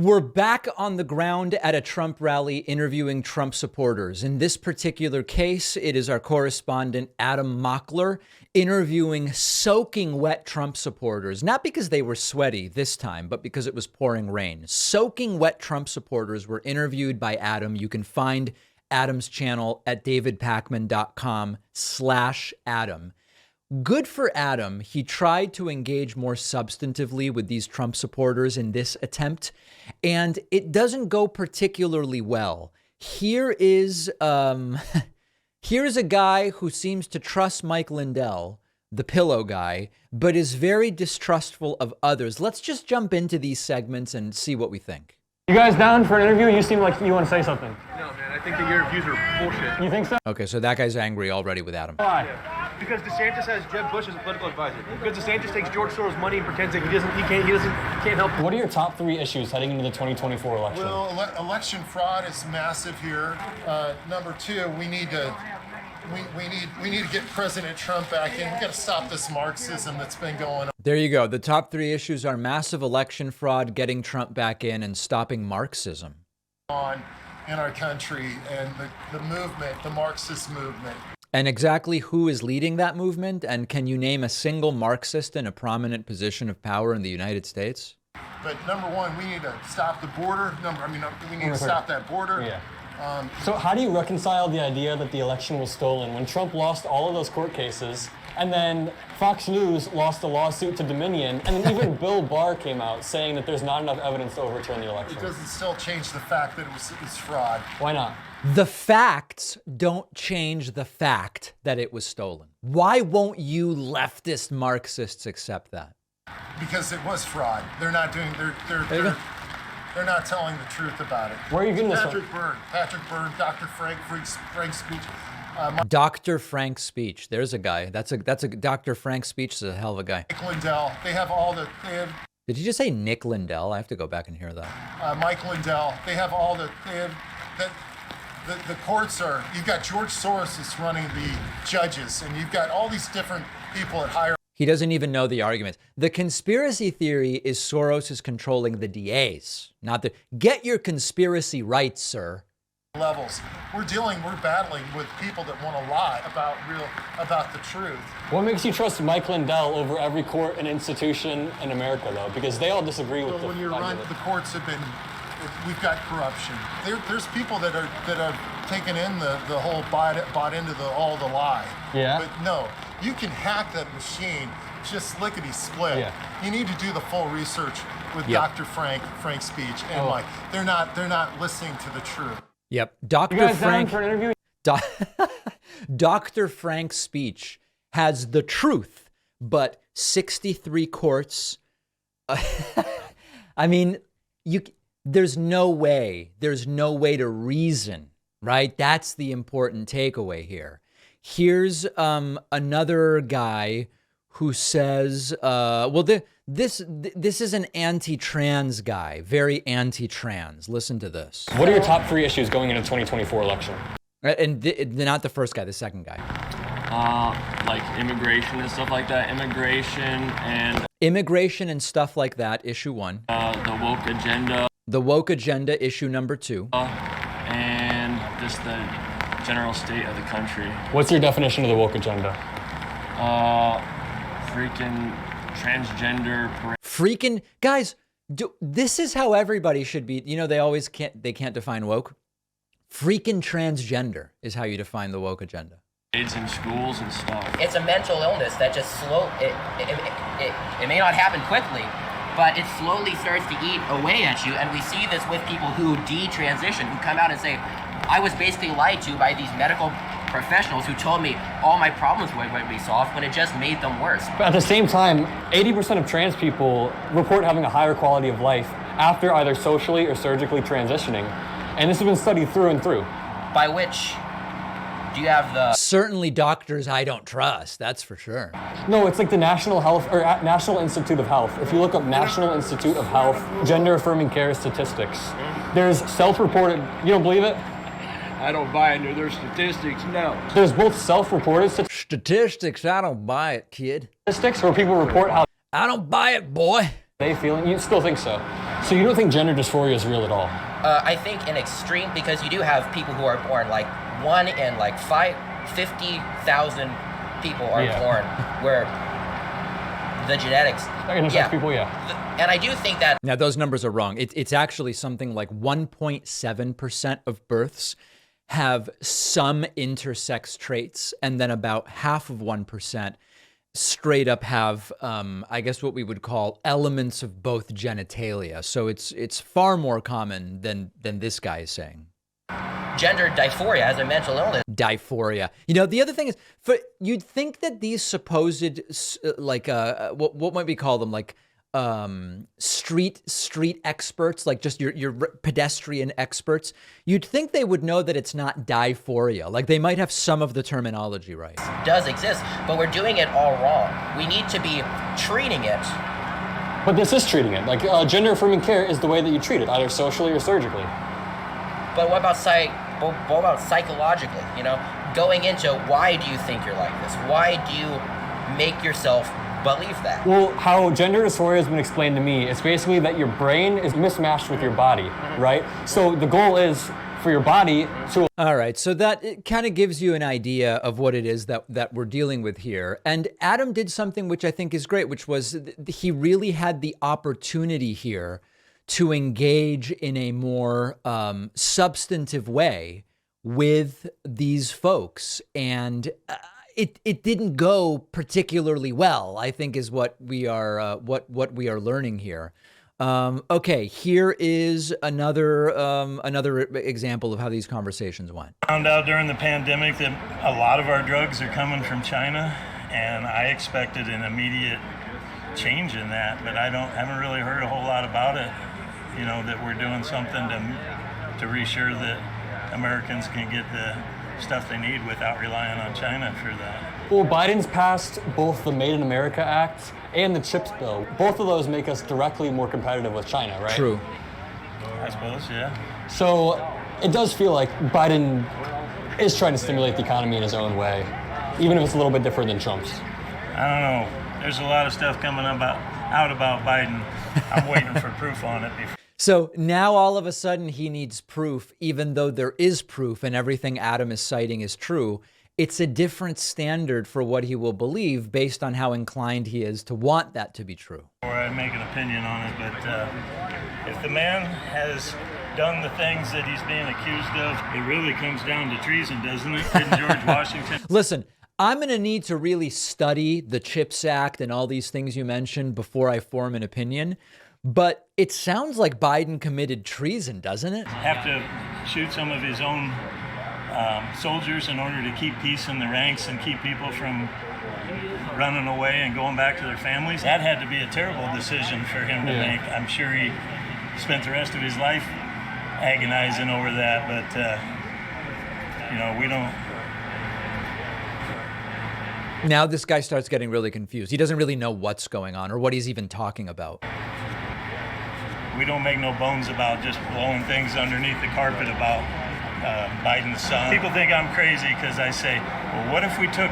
We're back on the ground at a Trump rally interviewing Trump supporters. In this particular case, it is our correspondent Adam Mockler interviewing soaking wet Trump supporters, not because they were sweaty this time, but because it was pouring rain. Soaking wet Trump supporters were interviewed by Adam. You can find Adam's channel at davidpakman.com/Adam. Good for Adam. He tried to engage more substantively with these Trump supporters in this attempt, and it doesn't go particularly well. Here is here's a guy who seems to trust Mike Lindell, the pillow guy, but is very distrustful of others. Let's just jump into these segments and see what we think. You guys down for an interview? You seem like you want to say something. No, man, I think that your views are bullshit. You think so? Okay, so that guy's angry already with Adam. Why? Yeah. Because DeSantis has Jeb Bush as a political advisor. Because DeSantis takes George Soros' money and pretends that he can't help. What are your top 3 issues heading into the 2024 election? Well, election fraud is massive here. Number 2, we need to get President Trump back in. We got to stop this Marxism that's been going on. There you go. The top 3 issues are massive election fraud, getting Trump back in, and stopping Marxism In our country, and the movement, the Marxist movement. And exactly who is leading that movement? And can you name a single Marxist in a prominent position of power in the United States? But number 1, we need to stop the border. We need to stop that border. Yeah. So how do you reconcile the idea that the election was stolen when Trump lost all of those court cases, and then Fox News lost a lawsuit to Dominion, and then even Bill Barr came out saying that there's not enough evidence to overturn the election? It doesn't still change the fact that it's fraud. Why not? The facts don't change the fact that it was stolen. Why won't you leftist Marxists accept that? Because it was fraud. They're not doing. They're not telling the truth about it. Where are you getting this from? Patrick Byrne, Dr. Frank's speech. Dr. Frank's speech. There's a guy. That's a Dr. Frank's speech is a hell of a guy. Mike Lindell. They have all the. Did you just say Nick Lindell? I have to go back and hear that. Mike Lindell. They have all the. The courts are. You've got George Soros is running the judges, and you've got all these different people at higher. He doesn't even know the arguments. The conspiracy theory is Soros is controlling the DAs, not the. Get your conspiracy right, sir. Levels. We're battling with people that want to lie about the truth. What makes you trust Mike Lindell over every court and institution in America, though? Because they all disagree with when you're run, the courts have been. We've got corruption. There's people that are taking in the whole bought into all the lie. Yeah. But no, you can hack that machine just lickety split. Yeah. You need to do the full research with Yep. Dr. Frank's speech and Mike. They're not listening to the truth. Yep. You Dr. guys Frank. down for an interview? Dr. Frank's speech has the truth, but 63 courts. I mean, there's no way to reason, right? That's the important takeaway here. Here's another guy who says, this is an anti-trans guy, very anti-trans. Listen to this. What are your top 3 issues going into the 2024 election? And not the first guy, the second guy. Like immigration and stuff like that. Immigration and stuff like that, issue 1. The woke agenda. The woke agenda, issue number 2. And just the general state of the country. What's your definition of the woke agenda? Freaking transgender. Freaking guys, this is how everybody should be. You know, they can't define woke. Freaking transgender is how you define the woke agenda. Kids in schools and stuff. It's a mental illness that just it may not happen quickly, but it slowly starts to eat away at you. And we see this with people who detransition, who come out and say, I was basically lied to by these medical professionals who told me all my problems would be solved when it just made them worse. But at the same time, 80% of trans people report having a higher quality of life after either socially or surgically transitioning. And this has been studied through and through. By which, do you have the... Certainly doctors I don't trust, that's for sure. No, it's like the National Institute of Health. If you look up National Institute of Health, gender affirming care statistics, there's self-reported, you don't believe it? I don't buy into their statistics, no. There's both self-reported Statistics, I don't buy it, kid. statistics where people report how I don't buy it, boy. they feel, and you still think so. So you don't think gender dysphoria is real at all? I think in extreme, because you do have people who are born, like 1 in like 50,000 people are born where the genetics. Intersex people, yeah. And I do think that. Now, those numbers are wrong. It's actually something like 1.7% of births have some intersex traits, and then about half of 1% straight up have, I guess, what we would call elements of both genitalia. So it's far more common than this guy is saying. Gender dysphoria as a mental illness. Dysphoria. You know, the other thing is, you'd think that these supposed, like, what might we call them, like, street experts, like just your pedestrian experts, you'd think they would know that it's not dysphoria. Like, they might have some of the terminology right. Does exist, but we're doing it all wrong. We need to be treating it. But this is treating it. Like, gender affirming care is the way that you treat it, either socially or surgically. But what about psychologically? You know, going into why do you think you're like this? Why do you make yourself believe that? Well, how gender dysphoria has been explained to me, it's basically that your brain is mismatched with your body, right? So the goal is for your body to... All right, so that kind of gives you an idea of what it is that we're dealing with here. And Adam did something which I think is great, which was he really had the opportunity here to engage in a more substantive way with these folks. And it didn't go particularly well, I think, is what we are learning here. Okay, here is another example of how these conversations went. Found out during the pandemic that a lot of our drugs are coming from China, and I expected an immediate change in that, but I haven't really heard a whole lot about it. You know, that we're doing something to reassure that Americans can get the stuff they need without relying on China for that. Well, Biden's passed both the Made in America Act and the CHIPS bill. Both of those make us directly more competitive with China, right? True. I suppose, yeah. So it does feel like Biden is trying to stimulate the economy in his own way, even if it's a little bit different than Trump's. I don't know. There's a lot of stuff coming out about Biden. I'm waiting for proof on it before. So now all of a sudden he needs proof, even though there is proof and everything Adam is citing is true. It's a different standard for what he will believe based on how inclined he is to want that to be true. Or I make an opinion on it, but if the man has done the things that he's being accused of, it really comes down to treason, doesn't it? Didn't George Washington? Listen, I'm going to need to really study the CHIPS Act and all these things you mentioned before I form an opinion. But it sounds like Biden committed treason, doesn't it? Have to shoot some of his own soldiers in order to keep peace in the ranks and keep people from running away and going back to their families. That had to be a terrible decision for him to make. I'm sure he spent the rest of his life agonizing over that, but you know, we don't. Now this guy starts getting really confused. He doesn't really know what's going on or what he's even talking about. We don't make no bones about just blowing things underneath the carpet about Biden's son. People think I'm crazy because I say, well, what if we took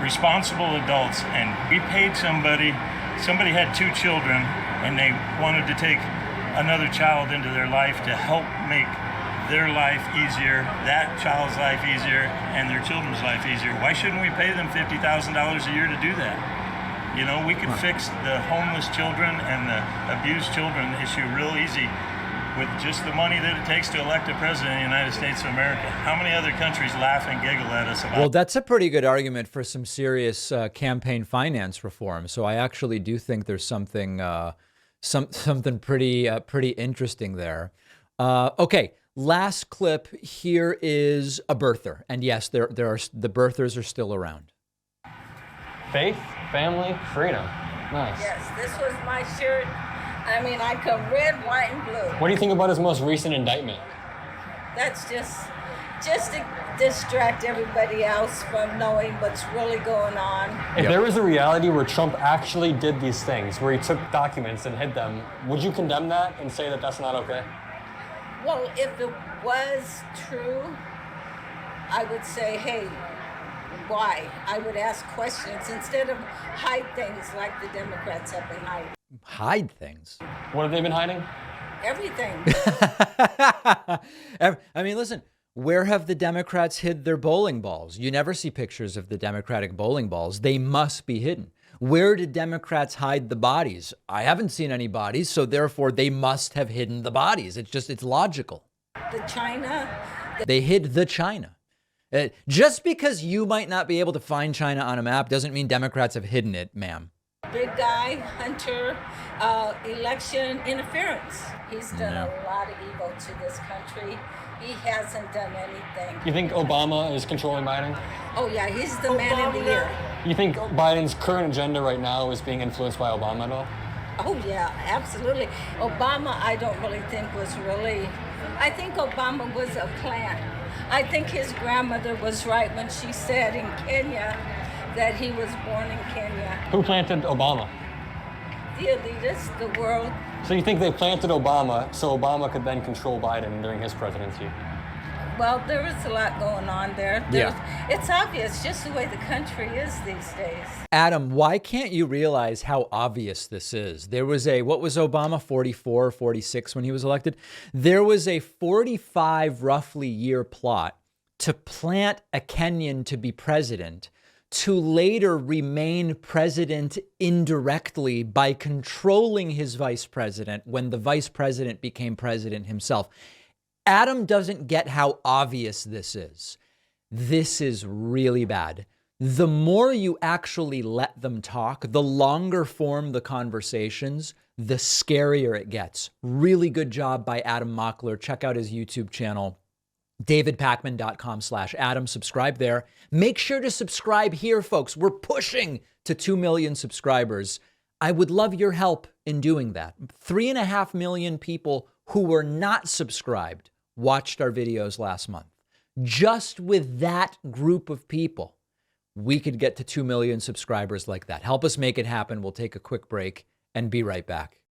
responsible adults and we paid somebody had 2 children and they wanted to take another child into their life to help make their life easier, that child's life easier, and their children's life easier. Why shouldn't we pay them $50,000 a year to do that? You know, we could fix the homeless children and the abused children issue real easy with just the money that it takes to elect a president of the United States of America. How many other countries laugh and giggle at us about? Well, that's a pretty good argument for some serious campaign finance reform. So I actually do think there's something something pretty interesting there. Okay, last clip here is a birther, and yes, there are the birthers are still around. Faith, family, freedom. Nice. Yes, this was my shirt. I mean, I come red, white, and blue. What do you think about his most recent indictment? That's just to distract everybody else from knowing what's really going on. If there was a reality where Trump actually did these things, where he took documents and hid them, would you condemn that and say that that's not okay? Well, if it was true, I would say, hey, why? I would ask questions instead of hide things like the Democrats have been hiding. hide things. What have they been hiding? Everything. I mean, listen, where have the Democrats hid their bowling balls? You never see pictures of the Democratic bowling balls. They must be hidden. Where did Democrats hide the bodies? I haven't seen any bodies, so therefore they must have hidden the bodies. It's logical. The China. They hid the China. Just because you might not be able to find China on a map doesn't mean Democrats have hidden it, ma'am. Big guy, Hunter, election interference. He's done a lot of evil to this country. He hasn't done anything. You think Obama is controlling Biden? Oh yeah, he's the man of the year. You think Biden's current agenda right now is being influenced by Obama at all? Oh yeah, absolutely. Obama, I don't really think was really, I think Obama was a plant. I think his grandmother was right when she said in Kenya that he was born in Kenya. Who planted Obama? The elitists, the world. So you think they planted Obama so Obama could then control Biden during his presidency? Well, there is a lot going on there. It's obvious just the way the country is these days. Adam, why can't you realize how obvious this is? There was what was Obama, 44 or 46 when he was elected? There was a 45 roughly year plot to plant a Kenyan to be president, to later remain president indirectly by controlling his vice president when the vice president became president himself. Adam doesn't get how obvious this is. This is really bad. The more you actually let them talk, the longer form the conversations, the scarier it gets. Really good job by Adam Mockler. Check out his YouTube channel, davidpakman.com/Adam. Subscribe there. Make sure to subscribe here, folks. We're pushing to 2 million subscribers. I would love your help in doing that. 3.5 million people who were not subscribed watched our videos last month. Just with that group of people, we could get to 2 million subscribers like that. Help us make it happen. We'll take a quick break and be right back.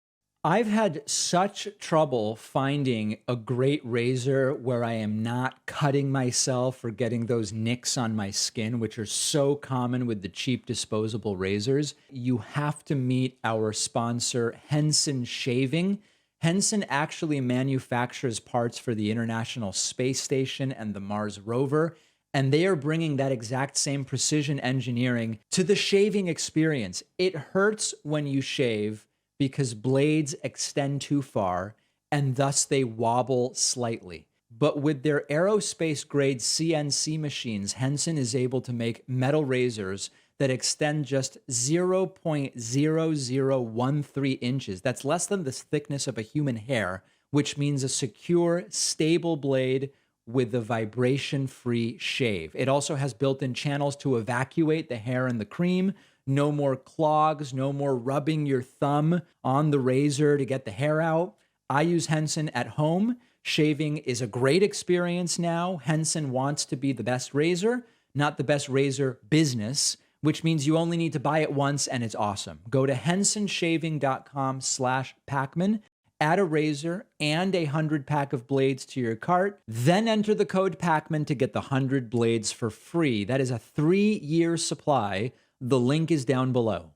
I've had such trouble finding a great razor where I am not cutting myself or getting those nicks on my skin, which are so common with the cheap disposable razors. You have to meet our sponsor, Henson Shaving. Henson actually manufactures parts for the International Space Station and the Mars rover, and they are bringing that exact same precision engineering to the shaving experience. It hurts when you shave because blades extend too far and thus they wobble slightly. But with their aerospace grade CNC machines, Henson is able to make metal razors that extend just 0.0013 inches. That's less than the thickness of a human hair, which means a secure, stable blade with a vibration-free shave. It also has built-in channels to evacuate the hair and the cream. No more clogs, no more rubbing your thumb on the razor to get the hair out. I use Henson at home. Shaving is a great experience now. Henson wants to be the best razor, not the best razor business, which means you only need to buy it once and it's awesome. Go to hensonshaving.com/Pacman, add a razor and a 100-pack of blades to your cart, then enter the code Pacman to get the 100 blades for free. That is a 3-year supply. The link is down below.